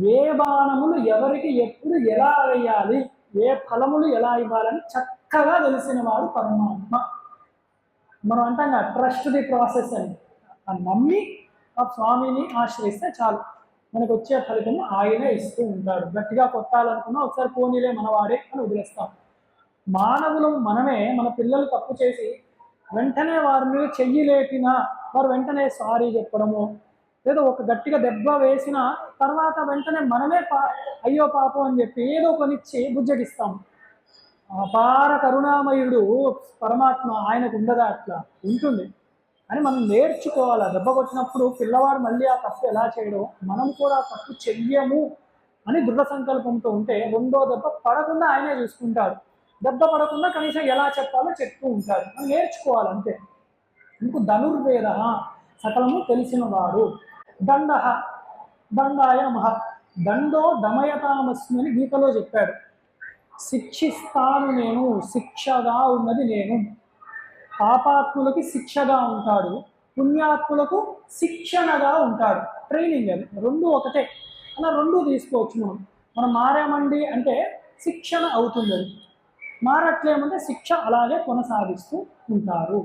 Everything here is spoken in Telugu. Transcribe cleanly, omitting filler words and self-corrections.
ఏ బాణములు ఎవరికి ఎప్పుడు ఎలా వేయాలి, ఏ ఫలములు ఎలా ఇవ్వాలని చక్కగా తెలిసిన వాడు పరమాత్మ. మనం అంటాం కదా ట్రస్ట్ ది ప్రాసెస్ అని. ఆ నమ్మి ఆ స్వామిని ఆశ్రయిస్తే చాలు, మనకు వచ్చే ఫలితం ఆయనే ఇస్తూ ఉంటాడు. గట్టిగా కొట్టాలనుకున్నా ఒకసారి పోనీలే మనవాడే అని వదిలేస్తాం. మానవులు మనమే మన పిల్లలు తప్పు చేసి వెంటనే వారిని చెయ్యి లేపినా వారు వెంటనే సారీ చెప్పడము, ఏదో ఒక గట్టిగా దెబ్బ వేసిన తర్వాత వెంటనే మనమే అయ్యో పాపం అని చెప్పి ఏదో కొనిచ్చి బుజ్జగిస్తాం. అపార కరుణామయుడు పరమాత్మ, ఆయనకు ఉండదా? అట్లా ఉంటుంది. అని మనం నేర్చుకోవాలి. దెబ్బ కొట్టినప్పుడు పిల్లవాడు మళ్ళీ ఆ తప్పు ఎలా చేయడం, మనం కూడా ఆ తప్పు చెయ్యము అని దృఢ సంకల్పంతో ఉంటే రెండో దెబ్బ పడకుండా ఆయనే చూసుకుంటాడు. దెబ్బ పడకుండా కనీసం ఎలా చెప్పాలో చెప్తూ ఉంటాడు. మనం నేర్చుకోవాలి అంతే. ఇంకో ధనుర్వేద సకలము తెలిసిన వాడు. దండ దండాయ నమః. దండో దమయతామస్మి అని గీతలో చెప్పాడు. శిక్షిస్తాను నేను, శిక్షగా ఉన్నది నేను. పాపాత్ములకి శిక్షగా ఉంటాడు, పుణ్యాత్ములకు శిక్షణగా ఉంటాడు. ట్రైనింగ్ అది రెండు ఒకటే. అలా రెండు తీసుకోవచ్చు. మనం మారామండి అంటే శిక్షణ అవుతుంది. అది మారట్లేమంటే శిక్ష అలాగే కొనసాగిస్తూ ఉంటారు.